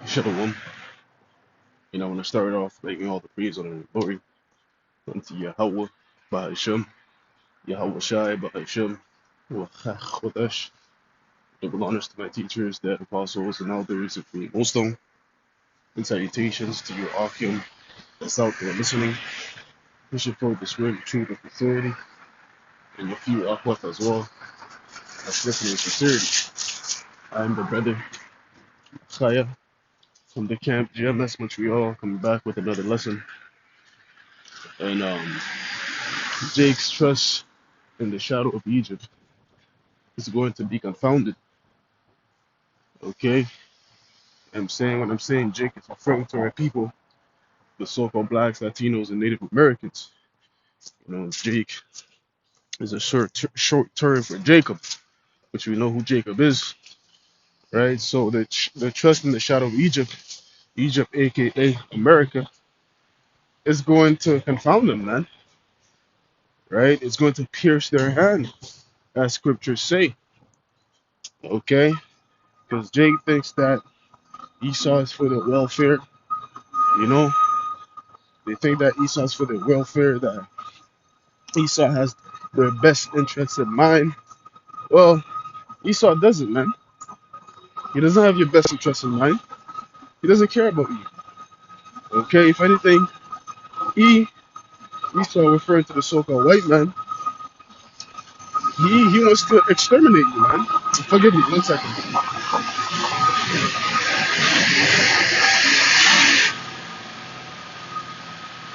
Shalom. I want to start off making all the praise honor and glory unto Yahweh, Bahashem, Yahweh Shai, Bahashem, Wachachodesh. Double honors to my teachers, the apostles, and elders of the Muslim, and salutations to your Akim that's out there listening. We should forward this word of truth and sincerity, and your few Akwaf as well. That's listening in sincerity. I am the brother Chaya from the camp GMS Montreal, coming back with another lesson. And Jake's trust in the shadow of Egypt is going to be confounded. Okay? When I'm saying Jake is referring to our people, the so-called blacks, Latinos, and Native Americans. Jake is a short term for Jacob, which we know who Jacob is, right? So the trust in the shadow of Egypt, aka America, is going to confound them, man. Right? It's going to pierce their hand, as scriptures say. Okay? Because Jake thinks that Esau is for the welfare, you know. They think that Esau's for the welfare, that Esau has their best interests in mind. Well, Esau doesn't, man. He doesn't have your best interests in mind. He doesn't care about you. Okay, if anything, Esau, referring to the so-called white man, he wants to exterminate you, man. Forgive me, 1 second.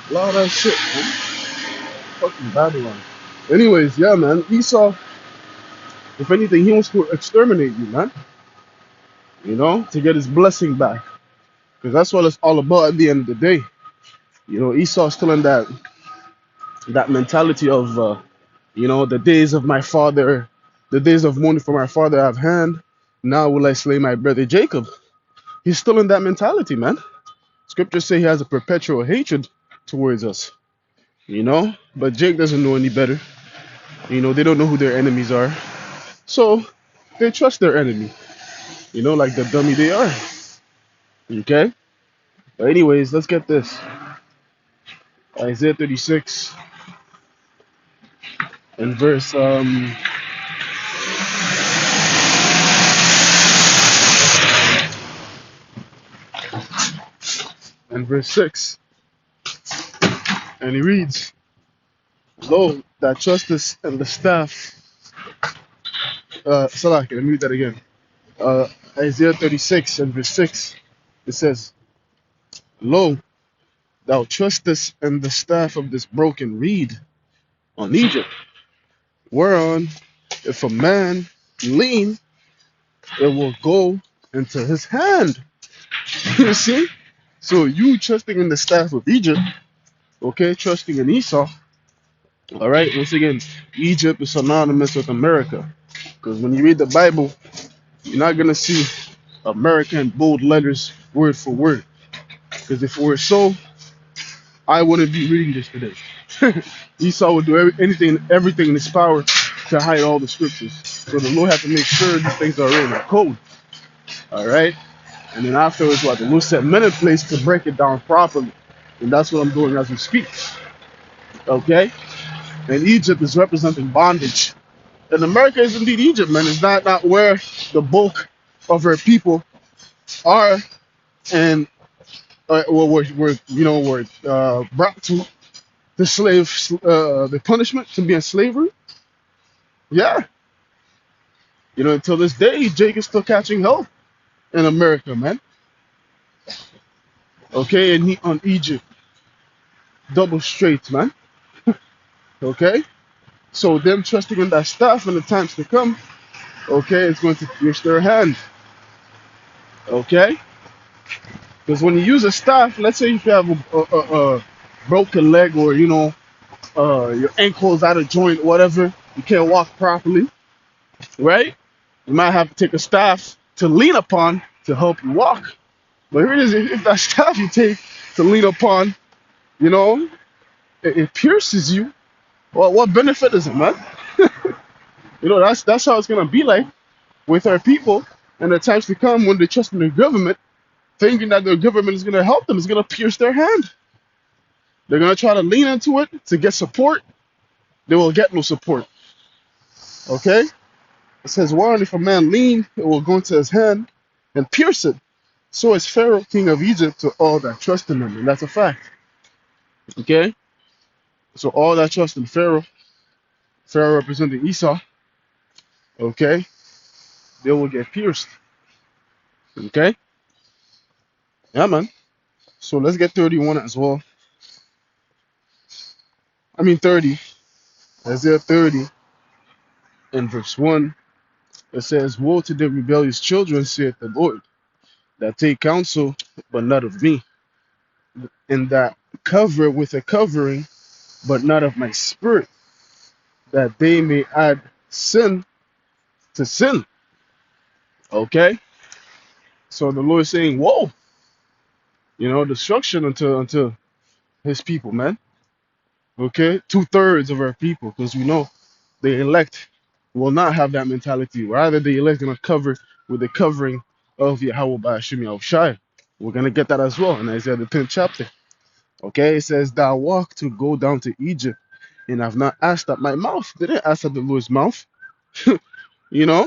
A lot of that shit, man. Fucking Babylon. Anyways, yeah, man. Esau, if anything, he wants to exterminate you, man. To get his blessing back. Because that's what it's all about at the end of the day. Esau's still in that mentality of, the days of my father, the days of mourning for my father I have hand. Now will I slay my brother Jacob. He's still in that mentality, man. Scriptures say he has a perpetual hatred towards us. But Jake doesn't know any better. They don't know who their enemies are. So they trust their enemy, like the dummy they are. Okay? But anyways, let's get this. Isaiah 36 and verse and verse 6. And he reads, Lo, that trusteth in the staff. Salaki, let me read that again. Isaiah 36 and verse 6. It says, Lo, thou trustest in the staff of this broken reed on Egypt, whereon if a man lean, it will go into his hand. You see? So you trusting in the staff of Egypt, okay, trusting in Esau. All right, once again, Egypt is synonymous with America. Because when you read the Bible, you're not going to see America in bold letters, word for word. Because if it were so, I wouldn't be reading this today. Esau would do everything in his power to hide all the scriptures. So the Lord had to make sure these things are in code. All right? And then afterwards, the Lord set men in place to break it down properly. And that's what I'm doing as we speak. Okay? And Egypt is representing bondage. And America is indeed Egypt, man. It's not where the bulk of her people are, and we're brought to the punishment to be in slavery. Yeah. Until this day, Jake is still catching hell in America, man. Okay, and he on Egypt, double straight, man. Okay, so them trusting in that stuff in the times to come, okay, it's going to pierce their hand. Okay, because when you use a staff, let's say if you have a broken leg, or your ankle's out of joint, whatever, you can't walk properly, right? You might have to take a staff to lean upon to help you walk. But here it is, if that staff you take to lean upon, it pierces you, well, what benefit is it, man? That's how it's gonna be like with our people in the times to come when they trust in the government thinking that their government is gonna help them, is gonna pierce their hand. They're gonna try to lean into it to get support. They will get no support. Okay? It says, "Warn if a man lean, it will go into his hand and pierce it. So is Pharaoh, king of Egypt, to all that trust in him." And that's a fact. Okay? So all that trust in Pharaoh, Pharaoh representing Esau, okay, they will get pierced. Okay? Yeah, man. So let's get 31 as well. I mean 30. Isaiah 30 in verse 1. It says, "Woe to the rebellious children, saith the Lord, that take counsel, but not of me, and that cover with a covering, but not of my spirit, that they may add sin to sin." Okay? So the Lord is saying, "Whoa, destruction unto his people, man." Okay? 2/3 of our people, because we know the elect will not have that mentality. Rather, the elect gonna cover with the covering of Yahweh Ba'ashim Yahushai. We're gonna get that as well in Isaiah the 10th chapter. Okay, it says, "Thou walk to go down to Egypt, and I've not asked at my mouth." They didn't ask at the Lord's mouth. You know,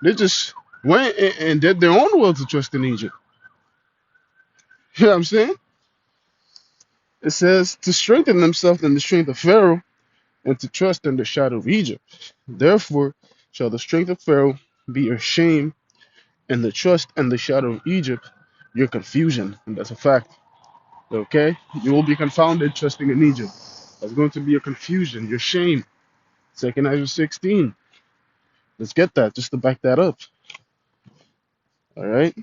they just went and did their own will to trust in Egypt. You know what I'm saying? It says to strengthen themselves in the strength of Pharaoh and to trust in the shadow of Egypt. Therefore shall the strength of Pharaoh be your shame, and the trust and the shadow of Egypt your confusion. And that's a fact. Okay? You will be confounded trusting in Egypt. That's going to be your confusion, your shame. 2nd Ezra 16. Let's get that just to back that up. All right?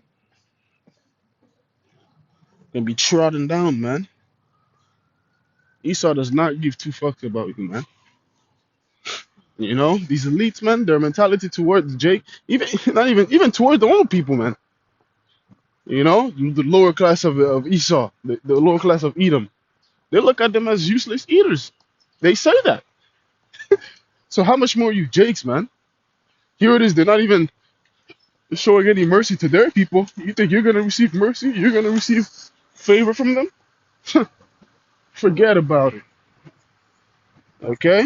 Gonna be trodden down, man. Esau does not give two fucks about you, man. These elites, man, their mentality towards Jake, even towards their own people, man. The lower class of Esau, the lower class of Edom. They look at them as useless eaters. They say that. So how much more you Jakes, man? Here it is, they're not even showing any mercy to their people. You think you're gonna receive mercy? You're gonna receive favor from them? Forget about it. Okay?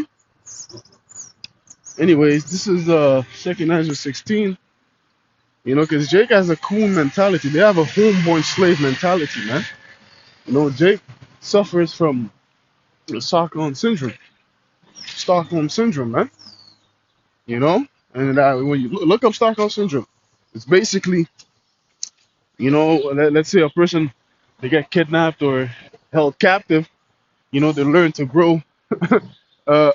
Anyways, this is 2nd Ezra 16. Because Jake has a cool mentality. They have a homeborn slave mentality, man. Jake suffers from the Stockholm syndrome. Stockholm syndrome, man. And when you look up Stockholm syndrome, it's basically, let's say a person, they get kidnapped or held captive. They learn to grow, they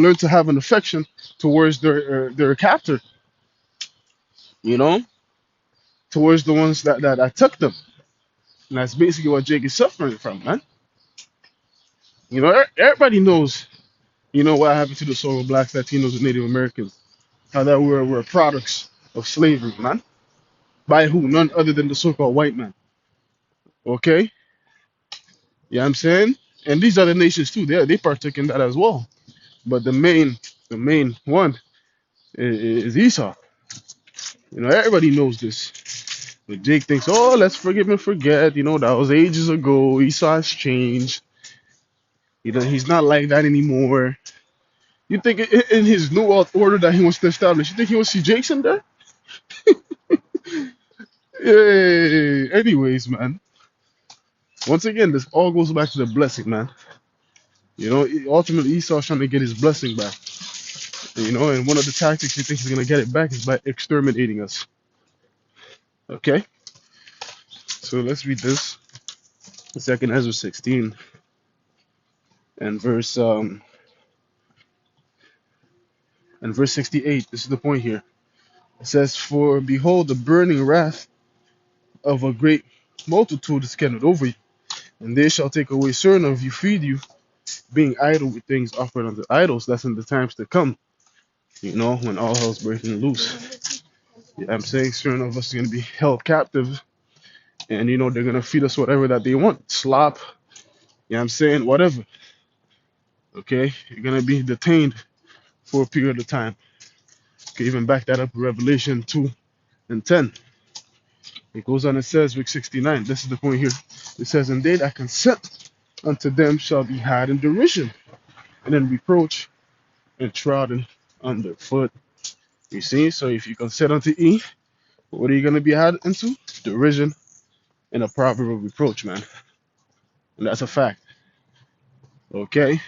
learn to have an affection towards their captor. Towards the ones that took them. And that's basically what Jake is suffering from, man. Everybody knows, what happened to the Soro blacks, Latinos, and Native Americans. How that we're products of slavery, man. By who? None other than the so-called white man. Okay? Yeah, I'm saying? And these other nations too, they partake in that as well. But the main one is Esau. Everybody knows this. But Jake thinks, oh, let's forgive and forget. That was ages ago. Esau has changed. He's not like that anymore. You think in his new world order that he wants to establish, you think he will see Jason there? Hey, anyways, man. Once again, this all goes back to the blessing, man. Ultimately Esau's trying to get his blessing back. And one of the tactics he thinks he's gonna get it back is by exterminating us. Okay? So let's read this. 2nd Ezra 16 and verse 68. This is the point here. It says, "For behold, the burning wrath of a great multitude is kindled over you, and they shall take away certain of you, feed you, being idle with things offered unto idols." That's in the times to come, when all hell's breaking loose. Yeah, I'm saying certain of us are going to be held captive, and they're going to feed us whatever that they want, slop, I'm saying, whatever. Okay, you're going to be detained for a period of time. You can even back that up in Revelation 2 and 10. It goes on and says, verse 69, this is the point here. It says, and they that consent unto them shall be had in derision, and in reproach, and trodden underfoot. You see, so if you consent unto E, what are you going to be had into? Derision and a proverb of reproach, man. And that's a fact. Okay?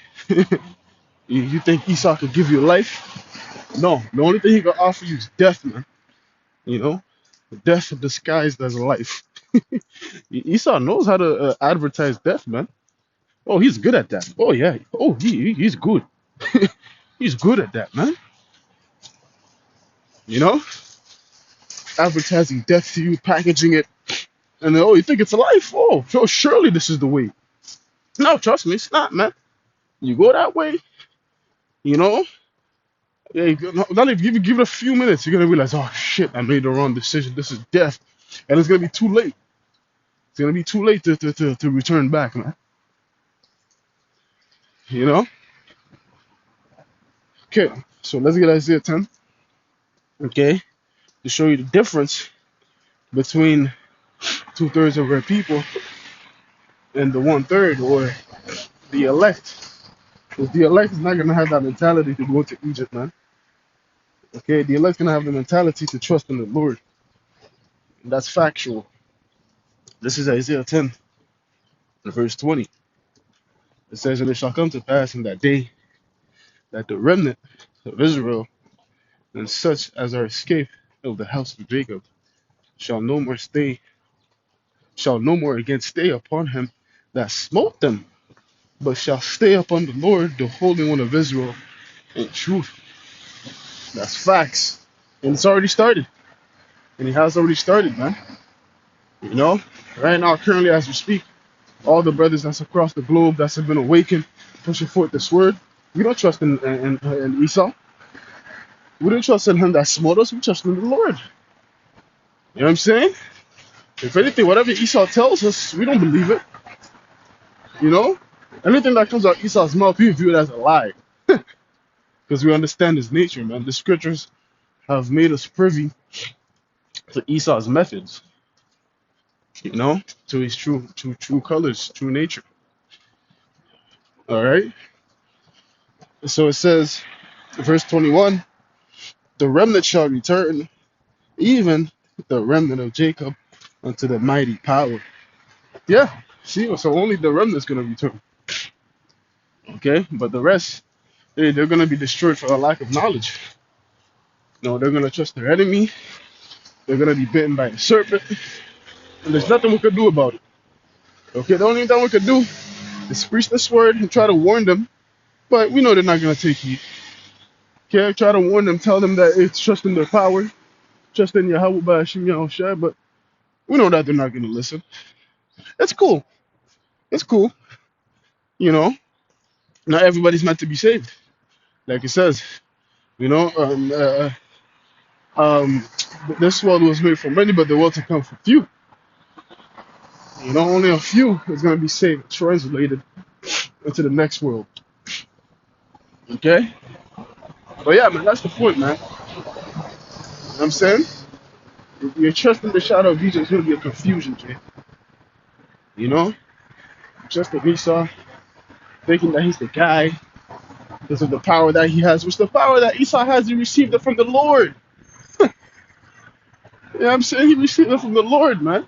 You think Esau could give you life? No. The only thing he can offer you is death, man. You know? Death disguised as life. Esau knows how to advertise death, man. Oh, he's good at that. Oh, yeah. Oh, he's good. He's good at that, man. You know? Advertising death to you, packaging it, and then, oh, you think it's a life? Oh, surely this is the way. No, trust me, it's not, man. You go that way, you know, yeah, not if you give it a few minutes, you're gonna realize, oh shit, I made the wrong decision. This is death, and it's gonna be too late. It's gonna be too late to return back, man. You know. Okay, so let's get Isaiah 10. Okay, to show you the difference between 2/3 of our people and the 1/3, or the elect. Because the elect is not gonna have that mentality to go to Egypt, man. Okay, the elect's gonna have the mentality to trust in the Lord. And that's factual. This is Isaiah 10, verse 20. It says, and it shall come to pass in that day that the remnant of Israel and such as are escaped of the house of Jacob shall no more again stay upon him that smote them, but shall stay upon the Lord, the Holy One of Israel, in truth. That's facts. And it's already started. And it has already started, man. You know, right now, currently as we speak, all the brothers that's across the globe that's have been awakened, pushing forth this word, we don't trust in Esau. We don't trust in him that smote us. We trust in the Lord. You know what I'm saying? If anything, whatever Esau tells us, we don't believe it. You know? Anything that comes out Esau's mouth, we view it as a lie. Because we understand his nature, man. The scriptures have made us privy to Esau's methods. You know? To his true colors, true nature. Alright? So it says, verse 21, the remnant shall return, even the remnant of Jacob, unto the mighty power. Yeah, see, so only the remnant's going to return. Okay, but the rest, they're going to be destroyed for a lack of knowledge. No, they're going to trust their enemy. They're going to be bitten by a serpent. And there's nothing we could do about it. Okay, the only thing we could do is preach this word and try to warn them. But we know they're not going to take heed. Okay, try to warn them, tell them that it's trust in their power, trust in Yahweh by Hashem Yahushua, but we know that they're not going to listen. It's cool. It's cool. You know, not everybody's meant to be saved. Like it says, you know, this world was made for many, but the world to come for few. You know, only a few is going to be saved, translated into the next world. Okay? But yeah, man, that's the point, man. You know what I'm saying? If you're trusting the shadow of Egypt, it's going to be a confusion, Jay. You know? Just the Esau, thinking that he's the guy because of the power that he has, which the power that Esau has, he received it from the Lord. You know what I'm saying? He received it from the Lord, man.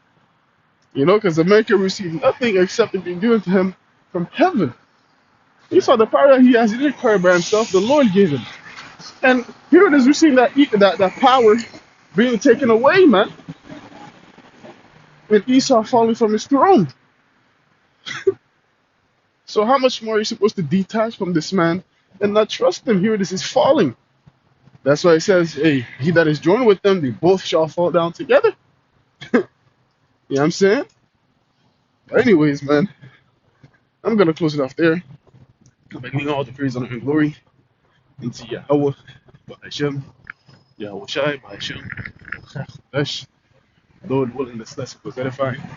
You know, because America received nothing except it being given to him from heaven. Esau, the power that he has, he didn't acquire by himself, the Lord gave him. And here it is, we're seeing that power being taken away, man. And Esau falling from his throne. So how much more are you supposed to detach from this man and not trust him? Here it is, he's falling. That's why it says, hey, he that is joined with them, they both shall fall down together. You know what I'm saying? But anyways, man, I'm going to close it off there. I'm giving all the praise, honor, and glory into Yahweh, Ba'ashem, Yahweh Shai, Ba'ashem, Lord willing, this lesson was edifying.